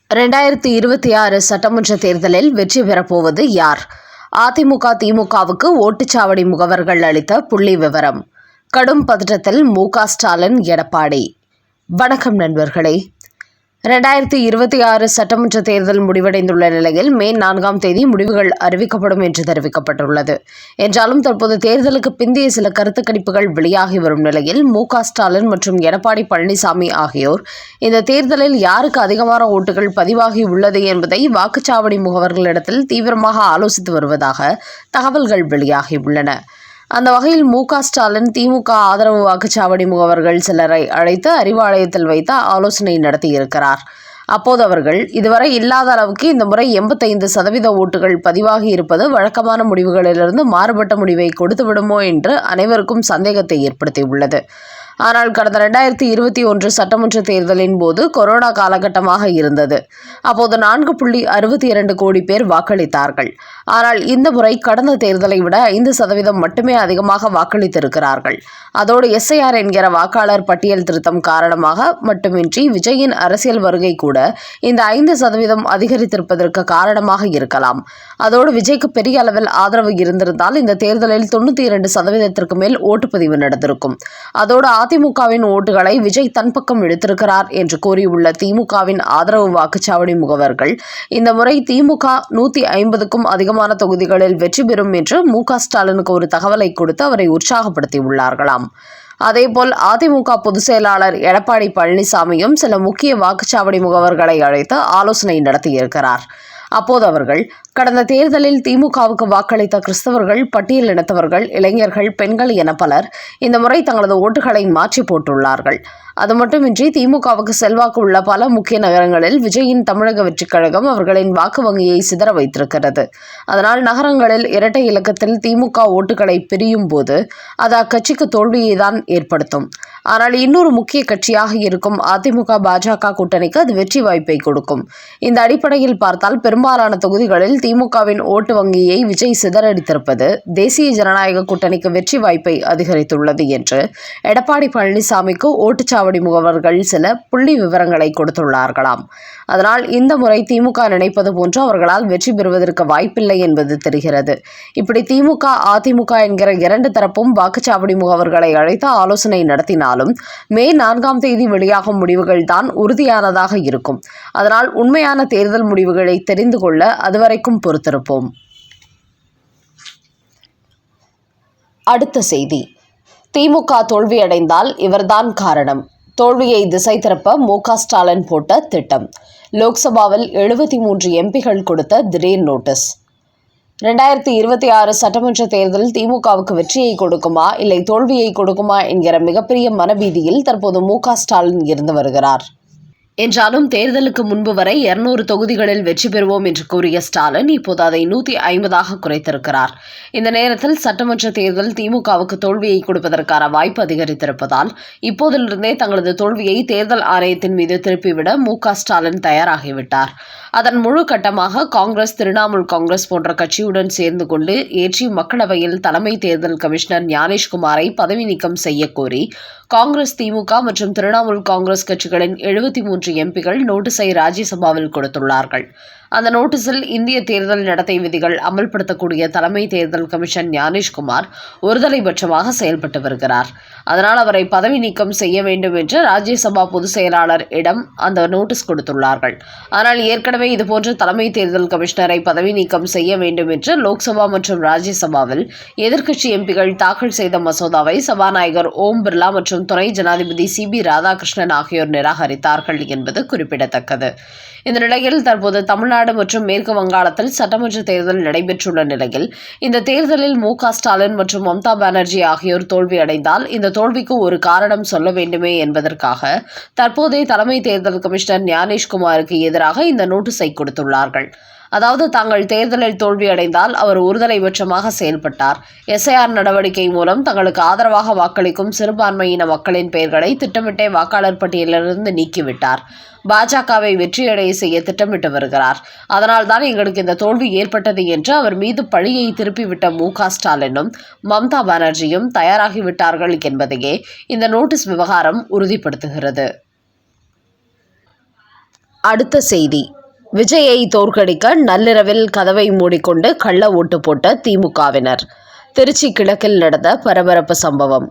2026 சட்டமன்ற தேர்தலில் வெற்றி பெறப்போவது யார்? அதிமுக திமுகவுக்கு ஓட்டுச்சாவடி முகவர்கள் அளித்த புள்ளி விவரம். கடும் பதற்றத்தில் மு.க. ஸ்டாலின், எடப்பாடி. வணக்கம் நண்பர்களே. 2026 சட்டமன்ற தேர்தல் முடிவடைந்துள்ள நிலையில் மே 4ஆம் தேதி முடிவுகள் அறிவிக்கப்படும் என்று தெரிவிக்கப்பட்டுள்ளது. என்றாலும் தற்போது தேர்தலுக்கு பிந்தைய சில கருத்து கணிப்புகள் வெளியாகி வரும் நிலையில் மு.க. ஸ்டாலின் மற்றும் எடப்பாடி பழனிசாமி ஆகியோர் இந்த தேர்தலில் யாருக்கு அதிகமான ஓட்டுகள் பதிவாகி உள்ளது என்பதை வாக்குச்சாவடி முகவர்களிடத்தில் தீவிரமாக ஆலோசித்து வருவதாக தகவல்கள் வெளியாகியுள்ளன. அந்த வகையில் மு.க. ஸ்டாலின் திமுக ஆதரவு வாக்குச்சாவடி முகவர்கள் சிலரை அழைத்து அறிவாலயத்தில் வைத்து ஆலோசனை நடத்தியிருக்கிறார். அப்போது அவர்கள் இதுவரை இல்லாத அளவுக்கு இந்த முறை 85% ஓட்டுகள் பதிவாகி இருப்பது வழக்கமான முடிவுகளிலிருந்து மாறுபட்ட முடிவை கொடுத்துவிடுமோ என்று அனைவருக்கும் சந்தேகத்தை ஏற்படுத்தியுள்ளது. ஆனால் கடந்த 2021 சட்டமன்ற தேர்தலின் போது கொரோனா காலகட்டமாக இருந்தது. அப்போது 4.62 கோடி பேர் வாக்களித்தார்கள். ஆனால் இந்த முறை கடந்த தேர்தலை விட 5% மட்டுமே அதிகமாக வாக்களித்திருக்கிறார்கள். அதோடு எஸ்ஐஆர் என்கிற வாக்காளர் பட்டியல் திருத்தம் காரணமாக மட்டுமின்றி விஜயின் அரசியல் வருகை கூட இந்த 5% அதிகரித்திருப்பதற்கு காரணமாக இருக்கலாம். அதோடு விஜய்க்கு பெரிய அளவில் ஆதரவு இருந்திருந்தால் இந்த தேர்தலில் 92% மேல் ஓட்டுப்பதிவு நடந்திருக்கும். அதோடு அதிமுகவின் ஓட்டுகளை விஜய் தன் பக்கம் இழுத்திருக்கிறார் என்று கூறியுள்ள திமுகவின் ஆதரவு வாக்குச்சாவடி முகவர்கள் இந்த முறை திமுக 150க்கும் அதிகமான தொகுதிகளில் வெற்றி பெறும் என்று மு.க. ஸ்டாலினுக்கு ஒரு தகவலை கொடுத்து அவரை உற்சாகப்படுத்தியுள்ளார்களாம். அதேபோல் அதிமுக பொதுச் செயலாளர் எடப்பாடி பழனிசாமியும் சில முக்கிய வாக்குச்சாவடி முகவர்களை அழைத்து ஆலோசனை நடத்தியிருக்கிறார். அப்போது அவர்கள் கடந்த தேர்தலில் திமுகவுக்கு வாக்களித்த கிறிஸ்தவர்கள், பட்டியலினத்தவர்கள், இளைஞர்கள், பெண்கள் என பலர் இந்த முறை தங்களது ஓட்டுகளை மாற்றி போட்டுள்ளார்கள். அது மட்டுமின்றி திமுகவுக்கு செல்வாக்கு உள்ள பல முக்கிய நகரங்களில் விஜயின் தமிழக வெற்றிக் கழகம் அவர்களின் வாக்கு வங்கியை சிதற வைத்திருக்கிறது. அதனால் நகரங்களில் இரட்டை இலக்கத்தில் திமுக ஓட்டுகளை பிரியும் போது அது அக்கட்சிக்கு தோல்வியை தான் ஏற்படுத்தும். ஆனால் இன்னொரு முக்கிய கட்சியாக இருக்கும் அதிமுக பாஜக கூட்டணிக்கு அது வெற்றி வாய்ப்பை கொடுக்கும். இந்த அடிப்படையில் பார்த்தால் பெரும்பாலான தொகுதிகளில் திமுகவின் ஓட்டு வங்கியை விஜய் சிதறடித்திருப்பது தேசிய ஜனநாயக கூட்டணிக்கு வெற்றி வாய்ப்பை அதிகரித்துள்ளது என்று எடப்பாடி பழனிசாமிக்கு ஓட்டுச்சாவடி முகவர்கள் சில புள்ளி விவரங்களை கொடுத்துள்ளார்களாம். அதனால் இந்த முறை திமுக நினைப்பது போன்று அவர்களால் வெற்றி பெறுவதற்கு வாய்ப்பில்லை என்பது தெரிகிறது. இப்படி திமுக, அதிமுக என்கிற இரண்டு தரப்பும் வாக்குச்சாவடி முகவர்களை அழைத்து ஆலோசனை நடத்தினாலும் மே 4ஆம் தேதி வெளியாகும் முடிவுகள் தான் உறுதியானதாக இருக்கும். அதனால் உண்மையான தேர்தல் முடிவுகளை தெரிந்து கொள்ள அதுவரைக்கும் பொறுத்திருப்போம். அடுத்த செய்தி. திமுக தோல்வியடைந்தால் இவர்தான் காரணம். தோல்வியை திசை திருப்ப மு.க. ஸ்டாலின் போட்ட திட்டம். லோக்சபாவில் 73 எம்பிகள் கொடுத்த திடீர் நோட்டீஸ். 2026 சட்டமன்ற தேர்தல் திமுகவுக்கு வெற்றியை கொடுக்குமா இல்லை தோல்வியை கொடுக்குமா என்கிற மிகப்பெரிய மனபீதியில் தற்போது மு.க. ஸ்டாலின் இருந்து வருகிறார். என்றாலும் தேர்தலுக்கு முன்பு வரை 200 தொகுதிகளில் வெற்றி பெறுவோம் என்று கூறிய ஸ்டாலின் இப்போது அதை 150ஆக குறைத்திருக்கிறார். இந்த நேரத்தில் சட்டமன்ற தேர்தல் திமுகவுக்கு தோல்வியை கொடுப்பதற்கான வாய்ப்பு அதிகரித்திருப்பதால் இப்போதிலிருந்தே தங்களது தோல்வியை தேர்தல் ஆணையத்தின் மீது திருப்பிவிட மு.க. ஸ்டாலின் தயாராகிவிட்டார். அதன் முழு கட்டமாக காங்கிரஸ், திரிணாமுல் காங்கிரஸ் போன்ற கட்சியுடன் சேர்ந்து கொண்டு ஏற்றி மக்களவையில் தலைமை தேர்தல் கமிஷனர் ஞானேஷ்குமாரை பதவி நீக்கம் செய்ய கோரி காங்கிரஸ், திமுக மற்றும் திரிணாமுல் காங்கிரஸ் கட்சிகளின் 73 எம்பிகள் நோட்டீஸை ராஜ்யசபாவில் கொடுத்துள்ளார்கள். அந்த நோட்டீஸில் இந்திய தேர்தல் நடத்தை விதிகள் அமல்படுத்தக்கூடிய தலைமை தேர்தல் கமிஷன் ஞானேஷ்குமார் ஒருதலைபட்சமாக செயல்பட்டு வருகிறார். அதனால் அவரை பதவி நீக்கம் செய்ய வேண்டும் என்று ராஜ்யசபா பொதுச் செயலாளர் இடம் அந்த நோட்டீஸ் கொடுத்துள்ளார்கள். ஆனால் ஏற்கனவே இதுபோன்ற தலைமை தேர்தல் கமிஷனரை பதவி நீக்கம் செய்ய வேண்டும் என்று லோக்சபா மற்றும் ராஜ்யசபாவில் எதிர்க்கட்சி எம்பிகள் தாக்கல் செய்த மசோதாவை சபாநாயகர் ஓம் பிர்லா மற்றும் துணை ஜனாதிபதி சி.பி. ராதாகிருஷ்ணன் ஆகியோர் நிராகரித்தார்கள் என்பது குறிப்பிடத்தக்கது. இந்த நிலையில் தற்போது தமிழ்நாடு மற்றும் மேற்கு வங்காளத்தில் சட்டமன்ற தேர்தல் நடைபெற்றுள்ள நிலையில் இந்த தேர்தலில் மு.க. ஸ்டாலின் மற்றும் மம்தா பானர்ஜி ஆகியோர் தோல்வியடைந்தால் இந்த தோல்விக்கு ஒரு காரணம் சொல்ல வேண்டுமே என்பதற்காக தற்போதைய தலைமை தேர்தல் கமிஷனர் ஞானேஷ்குமாருக்கு எதிராக இந்த நோட்டீஸை கொடுத்துள்ளார்கள். அதாவது தாங்கள் தேர்தலில் தோல்வியடைந்தால் அவர் ஒருதலைபட்சமாக செயல்பட்டார். எஸ்ஐஆர் நடவடிக்கை மூலம் தங்களுக்கு ஆதரவாக வாக்களிக்கும் சிறுபான்மையின மக்களின் பெயர்களை திட்டமிட்டே வாக்காளர் பட்டியலிலிருந்து நீக்கிவிட்டார். பாஜகவை வெற்றியடைய செய்ய திட்டமிட்டு வருகிறார். அதனால்தான் எங்களுக்கு இந்த தோல்வி ஏற்பட்டது என்று அவர் மீது பழியை திருப்பிவிட்ட மு.க. ஸ்டாலினும் மம்தா பானர்ஜியும் தயாராகிவிட்டார்கள் என்பதையே இந்த நோட்டீஸ் விவகாரம் உறுதிப்படுத்துகிறது. அடுத்த செய்தி. விஜயை தோற்கடிக்க நள்ளிரவில் கதவை மூடிக்கொண்டு கள்ள ஓட்டு போட்ட திமுகவினர். திருச்சி கிழக்கில் நடந்த பரபரப்பு சம்பவம்.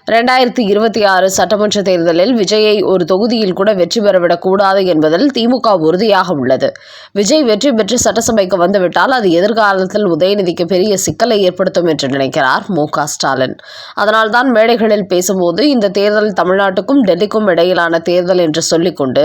2026 சட்டமன்ற தேர்தலில் விஜயை ஒரு தொகுதியில் கூட வெற்றி பெறவிடக் கூடாது என்பதில் திமுக உறுதியாக உள்ளது. விஜய் வெற்றி பெற்று சட்டசபைக்கு வந்துவிட்டால் அது எதிர்காலத்தில் உதயநிதிக்கு பெரிய சிக்கலை ஏற்படுத்தும் என்று நினைக்கிறார் மு.க.ஸ்டாலின். அதனால்தான் மேடைகளில் பேசும்போது இந்த தேர்தல் தமிழ்நாட்டுக்கும் டெல்லிக்கும் இடையிலான தேர்தல் என்று சொல்லிக்கொண்டு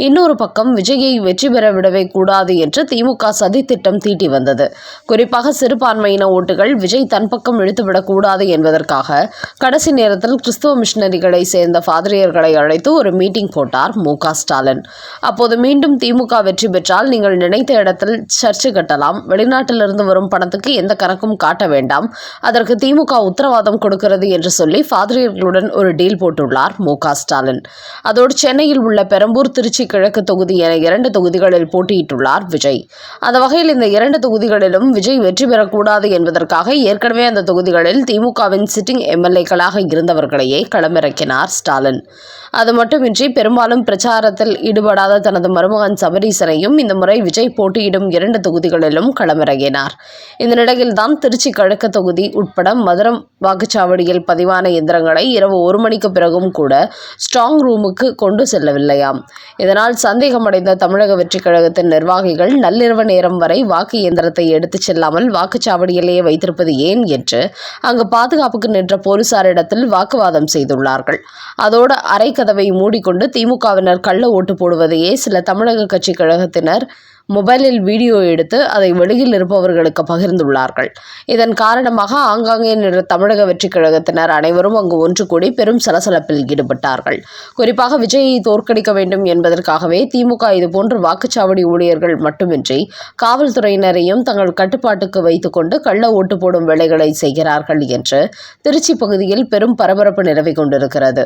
இன்னொரு பக்கம் விஜயை வெற்றி பெற விடவே கூடாது என்று திமுக சதித்திட்டம் தீட்டி வந்தது. குறிப்பாக சிறுபான்மையின ஓட்டுகள் விஜய் தன் பக்கம் இழுத்துவிடக் கூடாது என்பதற்காக கடைசி நேரத்தில் கிறிஸ்துவ மிஷனரிகளை சேர்ந்த பாதிரியர்களை அழைத்து ஒரு மீட்டிங் போட்டார் மு.க.ஸ்டாலின். அப்போது மீண்டும் திமுக வெற்றி பெற்றால் நீங்கள் நினைத்த இடத்தில் சர்ச்சு கட்டலாம், வெளிநாட்டிலிருந்து வரும் பணத்துக்கு எந்த கணக்கும் காட்ட வேண்டாம், அதற்கு திமுக உத்தரவாதம் கொடுக்கிறது என்று சொல்லி பாதிரியர்களுடன் ஒரு டீல் போட்டுள்ளார் மு.க.ஸ்டாலின். அதோடு சென்னையில் உள்ள பெரம்பூர், திருச்சி கிழக்கு தொகுதி என 2 தொகுதிகளில் போட்டியிட்டுள்ளார் விஜய். அந்த வகையில் இந்த 2 தொகுதிகளிலும் விஜய் வெற்றி பெறக்கூடாது என்பதற்காக ஏற்கனவே அந்த தொகுதிகளில் திமுகவின் சிட்டிங் எம்எல்ஏக்களாக இருந்தவர்களையே களமிறக்கினார் ஸ்டாலின். அது மட்டுமின்றி பெரும்பாலும் பிரச்சாரத்தில் ஈடுபடாத தனது மருமகன் சபரீசனையும் இந்த முறை விஜய் போட்டியிடும் 2 தொகுதிகளிலும் களமிறங்கினார். இந்த நிலையில்தான் திருச்சி கிழக்கு தொகுதி உட்பட மதுரம் வாக்குச்சாவடியில் பதிவான எந்திரங்களை இரவு 1 மணிக்கு பிறகும் கூட ஸ்ட்ராங் ரூமுக்கு கொண்டு செல்லவில்லையாம். இதனால் சந்தேகமடைந்த தமிழக வெற்றிக் கழகத்தின் நிர்வாகிகள் நள்ளிரவு நேரம் வரை வாக்கு இயந்திரத்தை எடுத்துச் செல்லாமல் வாக்குச்சாவடியிலேயே வைத்திருப்பது ஏன் என்று அங்கு பாதுகாப்புக்கு நின்ற போலீசாரிடத்தில் வாக்குவாதம் செய்துள்ளார்கள். அதோடு அரை கதவை மூடிக்கொண்டு திமுகவினர் கள்ள ஓட்டு போடுவதையே சில தமிழக கட்சி கழகத்தினர் மொபைலில் வீடியோ எடுத்து அதை வெளியில் இருப்பவர்களுக்கு பகிர்ந்துள்ளார்கள். இதன் காரணமாக ஆங்காங்கே நின்ற தமிழக வெற்றிக் கழகத்தினர் அனைவரும் அங்கு ஒன்று கூடி பெரும் சலசலப்பில் ஈடுபட்டார்கள். குறிப்பாக விஜயை தோற்கடிக்க வேண்டும் என்பதற்காகவே திமுக இதுபோன்று வாக்குச்சாவடி ஊழியர்கள் மட்டுமின்றி காவல்துறையினரையும் தங்கள் கட்டுப்பாட்டுக்கு வைத்துக் கொண்டு கள்ள ஓட்டு போடும் வேலைகளை செய்கிறார்கள் என்று திருச்சி பகுதியில் பெரும் பரபரப்பு நிலவி கொண்டிருக்கிறது.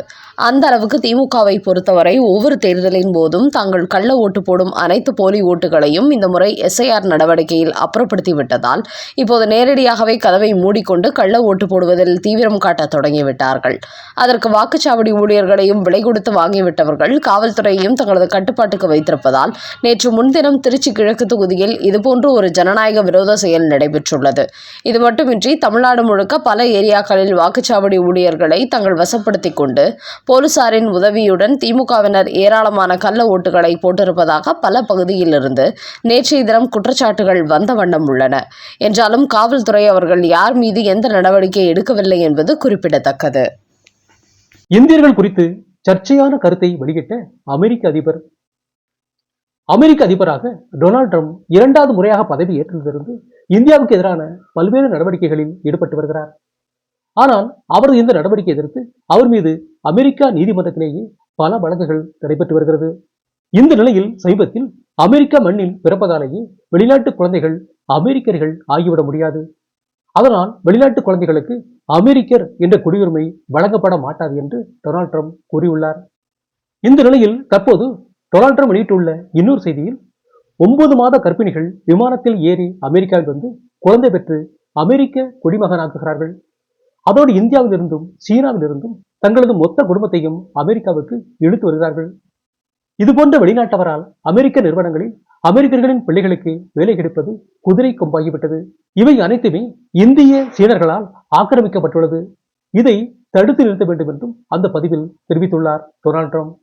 அந்த அளவுக்கு திமுகவை பொறுத்தவரை ஒவ்வொரு தேர்தலின் போதும் தாங்கள் கள்ள ஓட்டு போடும் அனைத்து போலி ஓட்டுகளை இந்த முறை எஸ்ஐஆர் நடவடிக்கையில் அப்புறப்படுத்திவிட்டதால் இப்போது நேரடியாகவே கதவை மூடிக்கொண்டு கள்ள ஓட்டு போடுவதில் தீவிரம் காட்ட தொடங்கிவிட்டார்கள். அதற்கு வாக்குச்சாவடி ஊழியர்களையும் விலை கொடுத்து வாங்கிவிட்டவர்கள் காவல்துறையையும் தங்களது கட்டுப்பாட்டுக்கு வைத்திருப்பதால் நேற்று முன்தினம் திருச்சி கிழக்கு தொகுதியில் இதுபோன்று ஒரு ஜனநாயக விரோத செயல் நடைபெற்றுள்ளது. இது மட்டுமின்றி தமிழ்நாடு முழுக்க பல ஏரியாக்களில் வாக்குச்சாவடி ஊழியர்களை தங்கள் வசப்படுத்திக் கொண்டு போலீசாரின் உதவியுடன் திமுகவினர் ஏராளமான கள்ள ஓட்டுகளை போட்டிருப்பதாக பல பகுதியிலிருந்து நேற்றைய தினம் குற்றச்சாட்டுகள் வந்த வண்ணம் உள்ளன. என்றாலும் காவல்துறை அவர்கள் யார் மீது எந்த நடவடிக்கை எடுக்கவில்லை என்பது குறிப்பிடத்தக்கது. இந்தியர்கள் குறித்து சர்ச்சையான கருத்தை வெளியிட்ட அமெரிக்க அதிபராக டொனால்ட் ட்ரம்ப் 2வது முறையாக பதவி ஏற்றதிலிருந்து இந்தியாவுக்கு எதிரான பல்வேறு நடவடிக்கைகளில் ஈடுபட்டு வருகிறார். ஆனால் அவரது இந்த நடவடிக்கை எதிர்த்து அவர் மீது அமெரிக்கா நீதிமன்றத்திலேயே பல வழக்குகள் நடைபெற்று வருகிறது. இந்த நிலையில் சமீபத்தில் அமெரிக்க மண்ணில் பிறப்பதாலேயே வெளிநாட்டு குழந்தைகள் அமெரிக்கர்கள் ஆகிவிட முடியாது, அதனால் வெளிநாட்டு குழந்தைகளுக்கு அமெரிக்கர் என்ற குடியுரிமை வழங்கப்பட மாட்டாது என்று டொனால்ட் ட்ரம்ப் கூறியுள்ளார். இந்த நிலையில் தற்போது டொனால்ட் ட்ரம்ப் வெளியிட்டுள்ள இன்னொரு செய்தியில் 9 மாத கர்ப்பிணிகள் விமானத்தில் ஏறி அமெரிக்காவில் வந்து குழந்தை பெற்று அமெரிக்க குடிமகனாக்குகிறார்கள். அதோடு இந்தியாவிலிருந்தும் சீனாவிலிருந்தும் தங்களது மொத்த குடும்பத்தையும் அமெரிக்காவுக்கு இழுத்து வருகிறார்கள். இதுபோன்ற வெளிநாட்டவரால் அமெரிக்க நிறுவனங்களில் அமெரிக்கர்களின் பிள்ளைகளுக்கு வேலை கிடைப்பது குதிரை கொம்பாகிவிட்டது. இவை அனைத்துமே இந்திய சீனர்களால் ஆக்கிரமிக்கப்பட்டுள்ளது. இதை தடுத்து நிறுத்த வேண்டும் என்றும் அந்த பதிவில் தெரிவித்துள்ளார் டொனால்ட் ட்ரம்ப்.